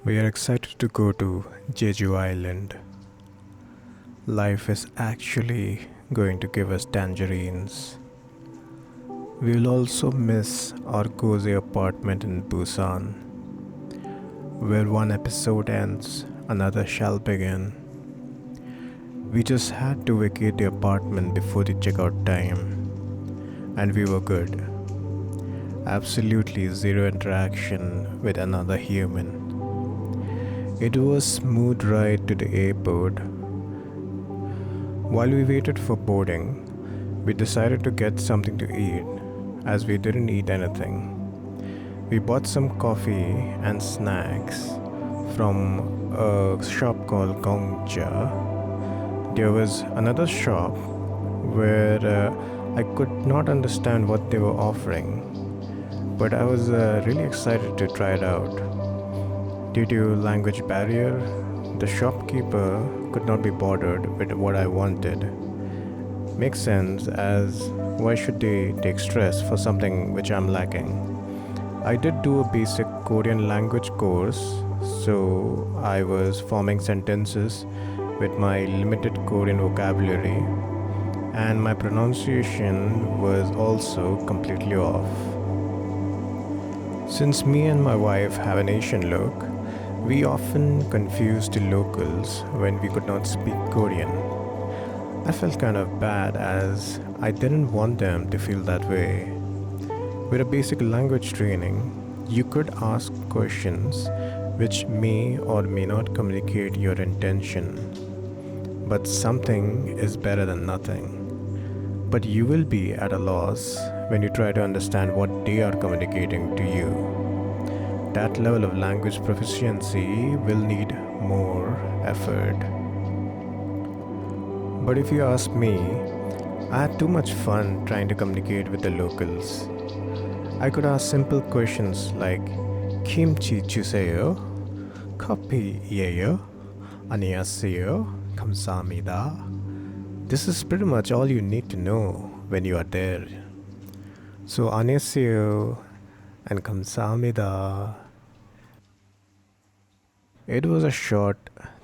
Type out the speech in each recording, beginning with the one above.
We are excited to go to Jeju Island. Life is actually going to give us tangerines. We will also miss our cozy apartment in Busan, where one episode ends, another shall begin. We just had to vacate the apartment before the checkout time, and we were good. Absolutely zero interaction with another human. It was a smooth ride to the airport. While we waited for boarding, we decided to get something to eat as we didn't eat anything. We bought some coffee and snacks from a shop called Gong Cha. There was another shop where I could not understand what they were offering, but I was really excited to try it out. Due to language barrier, the shopkeeper could not be bothered with what I wanted. Makes sense, as why should they take stress for something which I'm lacking? I did do a basic Korean language course, so I was forming sentences with my limited Korean vocabulary, and my pronunciation was also completely off. Since me and my wife have an Asian look, we often confused the locals when we could not speak Korean. I felt kind of bad as I didn't want them to feel that way. With a basic language training, you could ask questions which may or may not communicate your intention. But something is better than nothing. But you will be at a loss when you try to understand what they are communicating to you. That level of language proficiency will need more effort. But if you ask me, I had too much fun trying to communicate with the locals. I could ask simple questions like kimchi 주세요, 커피 예요, 안녕하세요, 감사합니다. This is pretty much all you need to know when you are there. So 안녕하세요 and 감사합니다. It was a short,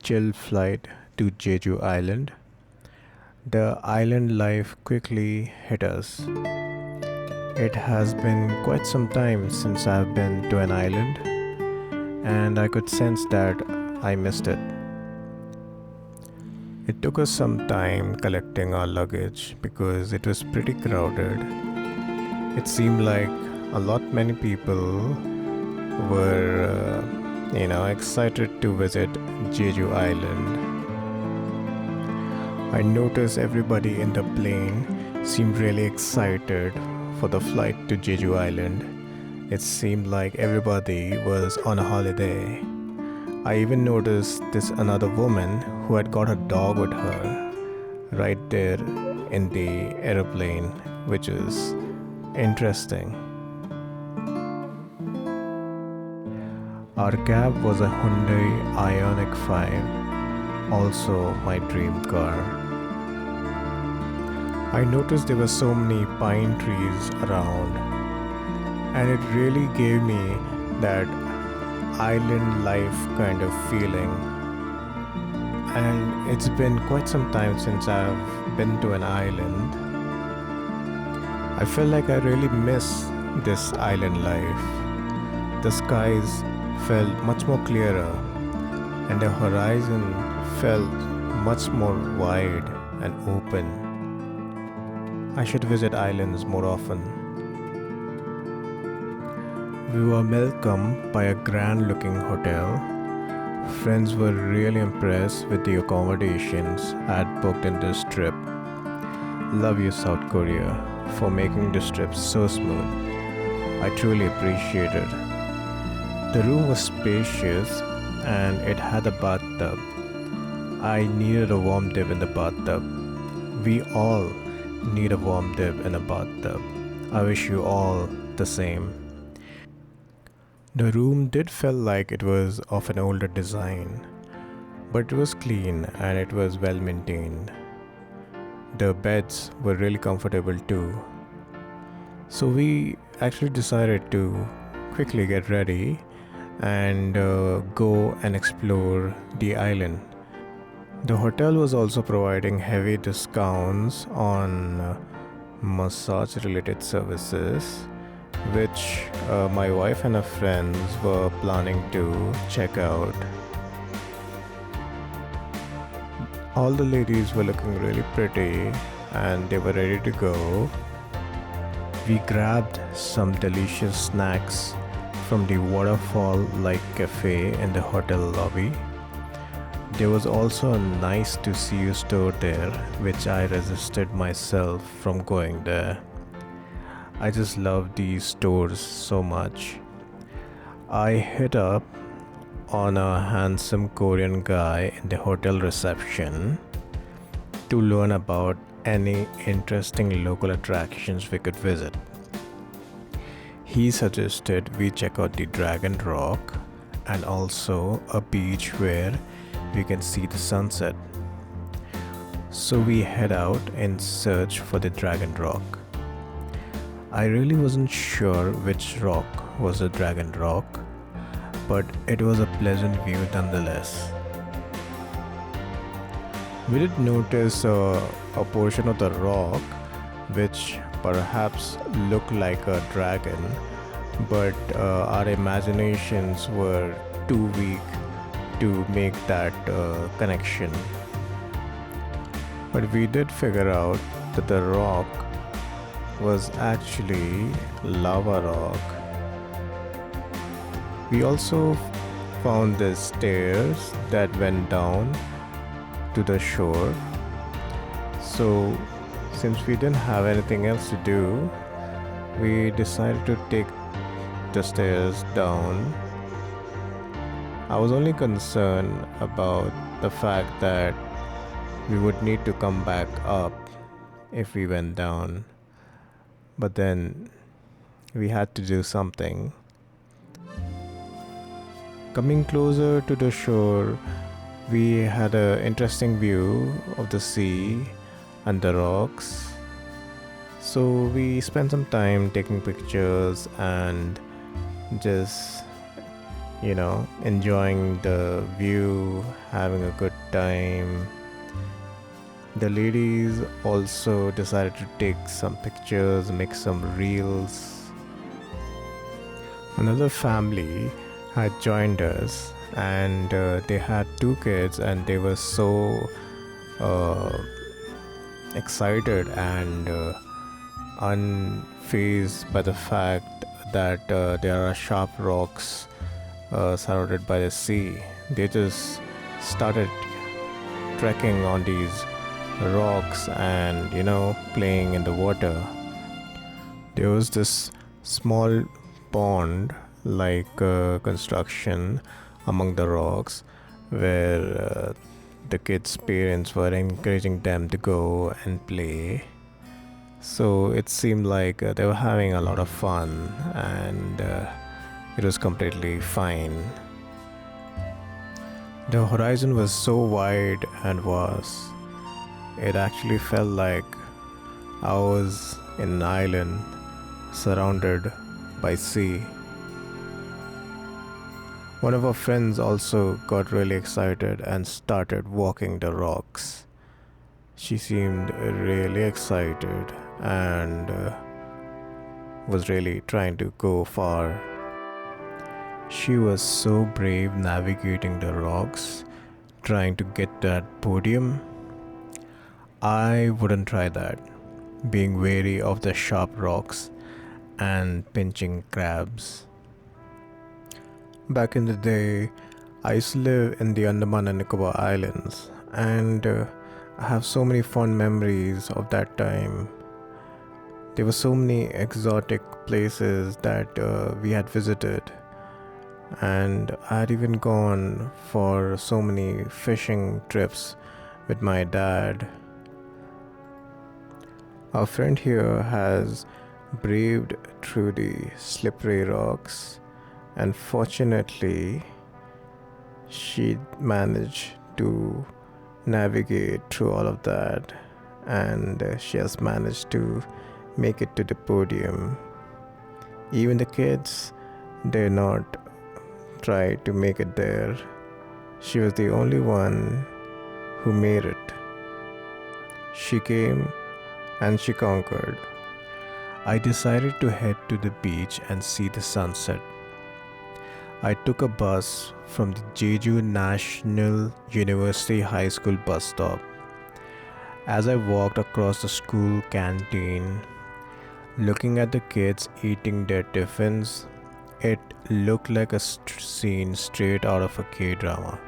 chill flight to Jeju Island. The island life quickly hit us. It has been quite some time since I've been to an island, and I could sense that I missed it. It took us some time collecting our luggage because it was pretty crowded. It seemed like a lot many people were excited to visit Jeju Island. I noticed everybody in the plane seemed really excited for the flight to Jeju Island. It seemed like everybody was on a holiday. I even noticed this another woman who had got her dog with her right there in the aeroplane, which is interesting. Our cab was a Hyundai Ioniq 5, also my dream car. I noticed there were so many pine trees around, and it really gave me that island life kind of feeling. And it's been quite some time since I've been to an island. I feel like I really miss this island life. The skies felt much more clearer, and the horizon felt much more wide and open. I should visit islands more often. We were welcomed by a grand looking hotel. Friends were really impressed with the accommodations I had booked in this trip. Love you, South Korea, for making this trip so smooth. I truly appreciate it. The room was spacious and it had a bathtub. I needed a warm dip in the bathtub. We all need a warm dip in a bathtub. I wish you all the same. The room did feel like it was of an older design, but it was clean and it was well maintained. The beds were really comfortable too. So we actually decided to quickly get ready and go and explore the island. The hotel was also providing heavy discounts on massage related services, which my wife and her friends were planning to check out. All the ladies were looking really pretty and they were ready to go. We grabbed some delicious snacks from the waterfall like cafe in the hotel lobby. There was also a nice to see you store there, which I resisted myself from going there. I just love these stores so much. I hit up on a handsome Korean guy in the hotel reception to learn about any interesting local attractions we could visit. He suggested we check out the Dragon Rock and also a beach where we can see the sunset. So we head out in search for the Dragon Rock. I really wasn't sure which rock was the Dragon Rock, but it was a pleasant view nonetheless. We did notice a portion of the rock which perhaps looked like a dragon, but our imaginations were too weak to make that connection. But we did figure out that the rock was actually lava rock. We also found the stairs that went down to the shore. So, since we didn't have anything else to do, we decided to take the stairs down. I was only concerned about the fact that we would need to come back up if we went down. But then we had to do something. Coming closer to the shore, we had an interesting view of the sea and the rocks. So we spent some time taking pictures and just, enjoying the view, having a good time. The ladies also decided to take some pictures, make some reels. Another family had joined us and they had two kids and they were so excited and unfazed by the fact that there are sharp rocks surrounded by the sea. They just started trekking on these rocks and playing in the water. There was this small pond like construction among the rocks where the kids' parents were encouraging them to go and play. So it seemed like they were having a lot of fun and it was completely fine. The horizon was so wide and vast. It actually felt like I was in an island surrounded by sea. One of our friends also got really excited and started walking the rocks. She seemed really excited and was really trying to go far. She was so brave navigating the rocks, trying to get that podium. I wouldn't try that, being wary of the sharp rocks and pinching crabs. Back in the day, I used to live in the Andaman and Nicobar Islands, and I have so many fond memories of that time. There were so many exotic places that we had visited, and I had even gone for so many fishing trips with my dad. Our friend here has braved through the slippery rocks, and fortunately, she managed to navigate through all of that, and she has managed to make it to the podium. Even the kids, they're not tried to make it there. She was the only one who made it. She came and she conquered. I decided to head to the beach and see the sunset. I took a bus from the Jeju National University High School bus stop. As I walked across the school canteen, looking at the kids eating their tiffins, it looked like a scene straight out of a K-drama.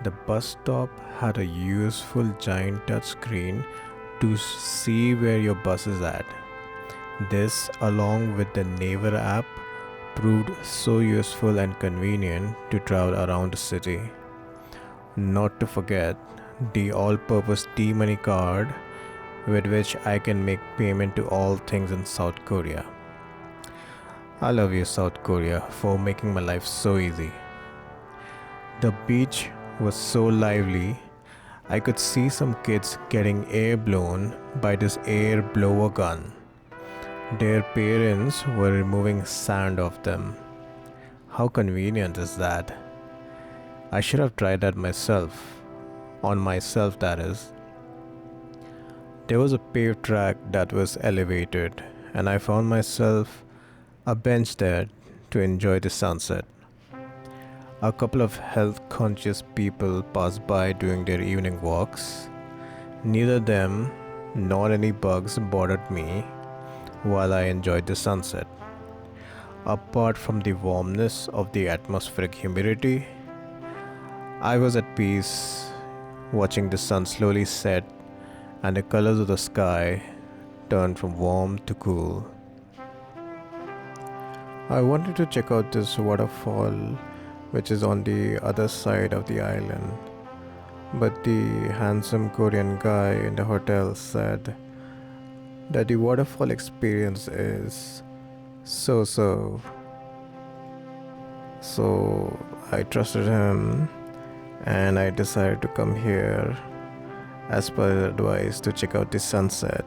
The bus stop had a useful giant touchscreen to see where your bus is at. This, along with the Naver app, proved so useful and convenient to travel around the city. Not to forget the all-purpose T-Money card with which I can make payment to all things in South Korea. I love you, South Korea, for making my life so easy. The beach was so lively, I could see some kids getting air blown by this air blower gun. Their parents were removing sand off them. How convenient is that? I should have tried that myself. On myself, that is. There was a paved track that was elevated, and I found myself a bench there to enjoy the sunset. A couple of health conscious people passed by during their evening walks. Neither them nor any bugs bothered me while I enjoyed the sunset. Apart from the warmness of the atmospheric humidity, I was at peace watching the sun slowly set and the colors of the sky turn from warm to cool. I wanted to check out this waterfall which is on the other side of the island, but the handsome Korean guy in the hotel said that the waterfall experience is so. So I trusted him and I decided to come here as per his advice to check out the sunset.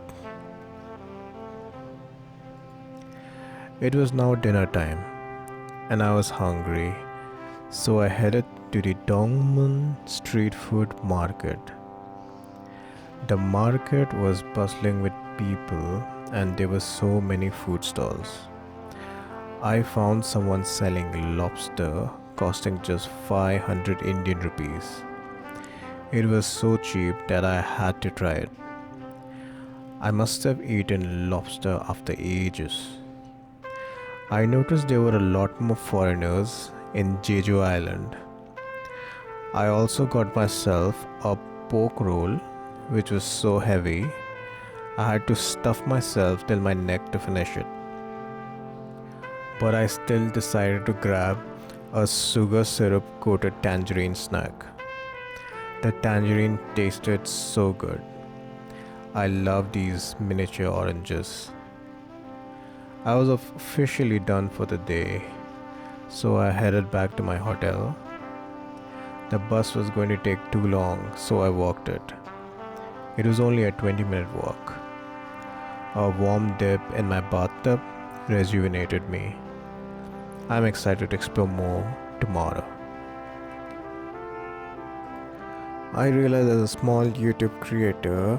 It was now dinner time and I was hungry, so I headed to the Dongmun street food market. The market was bustling with people and there were so many food stalls. I found someone selling lobster costing just 500 Indian rupees. It was so cheap that I had to try it. I must have eaten lobster after ages. I noticed there were a lot more foreigners in Jeju Island. I also got myself a pork roll which was so heavy I had to stuff myself till my neck to finish it. But I still decided to grab a sugar syrup coated tangerine snack. The tangerine tasted so good. I love these miniature oranges. I was officially done for the day, so I headed back to my hotel. The bus was going to take too long, so I walked it. It was only a 20-minute walk. A warm dip in my bathtub rejuvenated me. I'm excited to explore more tomorrow. I realize as a small YouTube creator,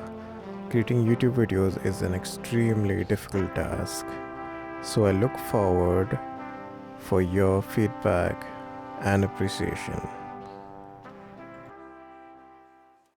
creating YouTube videos is an extremely difficult task. So I look forward for your feedback and appreciation.